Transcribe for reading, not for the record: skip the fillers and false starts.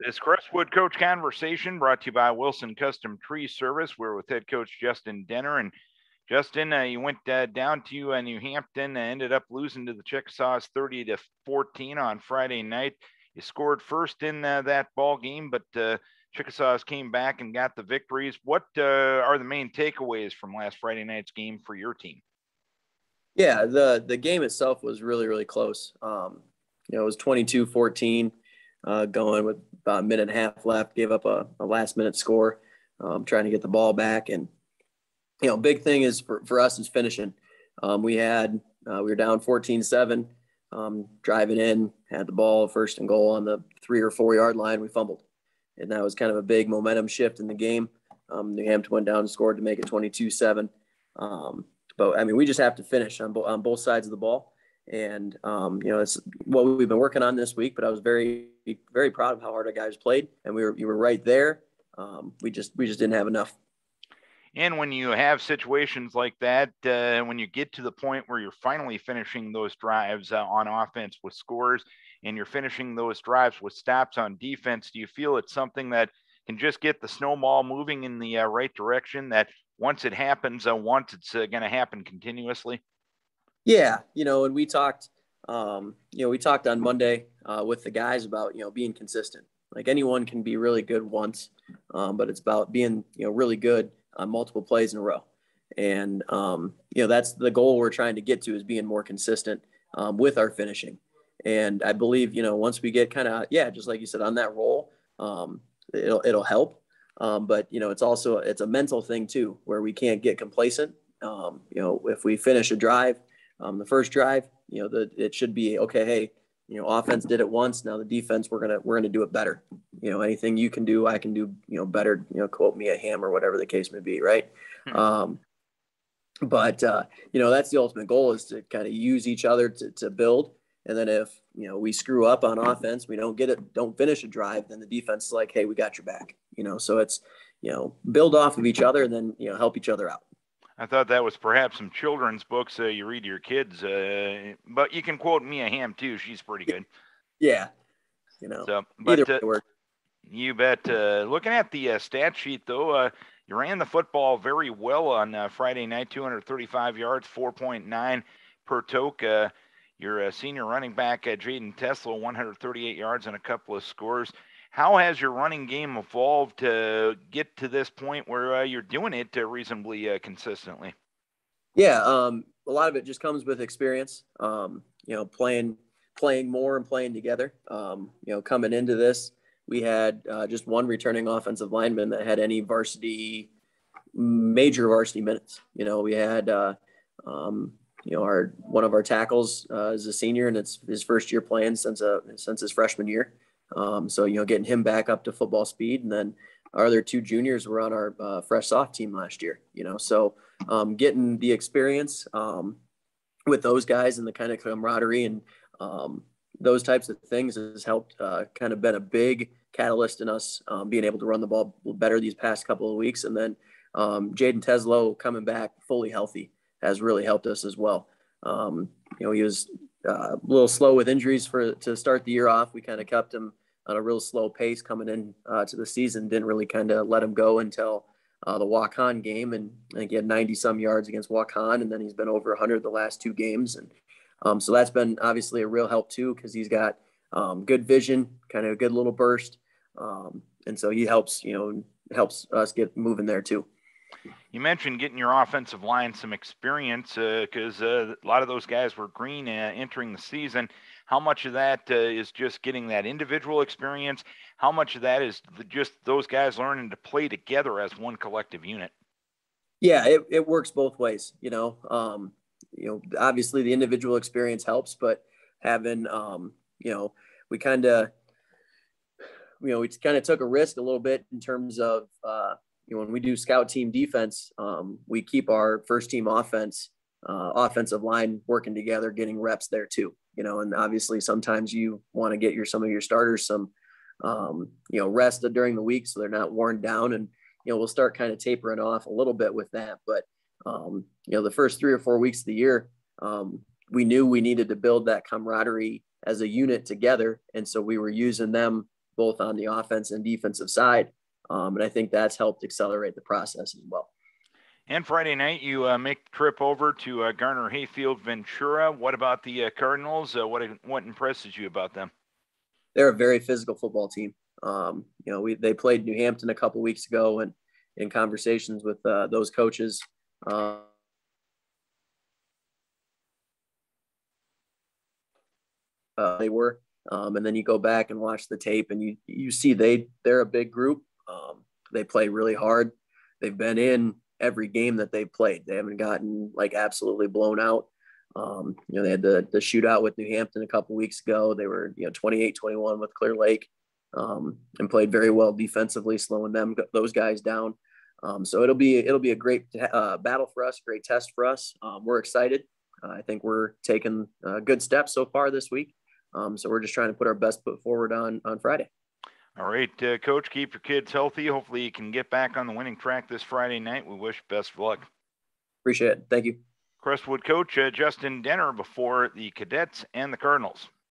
This Crestwood Coach Conversation brought to you by Wilson Custom Tree Service. We're with head coach Justin Denner. And Justin, you went down to New Hampton, ended up losing to the Chickasaws 30-14 on Friday night. You scored first in that ball game, but Chickasaws came back and got the victories. What are the main takeaways from last Friday night's game for your team? Yeah, the game itself was really, really close. It was 22-14. Going with about a minute and a half left, gave up a last-minute score, trying to get the ball back. And, big thing is for us is finishing. We were down 14-7, driving in, had the ball first and goal on the 3 or 4 yard line. We fumbled. And that was kind of a big momentum shift in the game. New Hampton went down and scored to make it 22-7. But, we just have to finish on both sides of the ball. And, it's what we've been working on this week, but I was very, very proud of how hard our guys played, and you were right there. We just didn't have enough. And when you have situations like that, when you get to the point where you're finally finishing those drives on offense with scores and you're finishing those drives with stops on defense, do you feel it's something that can just get the snowball moving in the right direction, that once it happens once, it's going to happen continuously? Yeah. And we talked on Monday with the guys about, being consistent. Like anyone can be really good once, but it's about being, really good on multiple plays in a row. And, that's the goal we're trying to get to, is being more consistent with our finishing. And I believe, once we get kind of, just like you said, on that roll, it'll help. But, it's a mental thing too, where we can't get complacent. If we finish a drive, the first drive, it should be okay. Hey, offense did it once. Now the defense, we're gonna do it better. Anything you can do, I can do, better. Quote me a ham or whatever the case may be, right? But that's the ultimate goal, is to kind of use each other to build. And then if we screw up on offense, we don't finish a drive, then the defense is like, hey, we got your back. So it's build off of each other and then help each other out. I thought that was perhaps some children's books you read to your kids, but you can quote Mia Hamm too. She's pretty good. Yeah, So, but either way you bet. Looking at the stat sheet, though, you ran the football very well on Friday night. 235 yards, 4.9 per toke. Your senior running back, Jaden Tesla, 138 yards and a couple of scores. How has your running game evolved to get to this point where you're doing it reasonably consistently? Yeah, a lot of it just comes with experience. Playing more and playing together. Coming into this, we had just one returning offensive lineman that had any major varsity minutes. We had one of our tackles is a senior, and it's his first year playing since his freshman year. So getting him back up to football speed, and then our other 2 juniors were on our fresh soft team last year. So getting the experience with those guys and the kind of camaraderie and those types of things has helped kind of been a big catalyst in us being able to run the ball better these past couple of weeks. And then Jaden Teslo coming back fully healthy has really helped us as well. He was a little slow with injuries to start the year off. We kind of kept him on a real slow pace coming in to the season. Didn't really kind of let him go until the Waukon game, and I think he had 90 some yards against Waukon, and then he's been over 100 the last 2 games. And so that's been obviously a real help too, because he's got good vision, kind of a good little burst, and so he helps us get moving there too. You mentioned getting your offensive line some experience because a lot of those guys were green entering the season. How much of that is just getting that individual experience? How much of that is just those guys learning to play together as one collective unit? Yeah, it works both ways. Obviously the individual experience helps, but having, we kind of took a risk a little bit in terms of, when we do scout team defense, we keep our first team offensive line working together, getting reps there too, and obviously sometimes you want to get some of your starters some, rest during the week so they're not worn down, and, we'll start kind of tapering off a little bit with that. But, the first 3 or 4 weeks of the year, we knew we needed to build that camaraderie as a unit together. And so we were using them both on the offense and defensive side. And I think that's helped accelerate the process as well. And Friday night, you make the trip over to Garner Hayfield Ventura. What about the Cardinals? What impresses you about them? They're a very physical football team. They played New Hampton a couple weeks ago, and in conversations with those coaches, they were. And then you go back and watch the tape, and you see they're a big group. They play really hard. They've been in every game that they've played. They haven't gotten like absolutely blown out. They had the shootout with New Hampton a couple weeks ago. They were 28-21 with Clear Lake, and played very well defensively, slowing those guys down. So it'll be a great battle for us, great test for us. We're excited. I think we're taking good steps so far this week. So we're just trying to put our best foot forward on Friday. All right, Coach, keep your kids healthy. Hopefully you can get back on the winning track this Friday night. We wish best of luck. Appreciate it. Thank you. Crestwood coach Justin Denner before the Cadets and the Cardinals.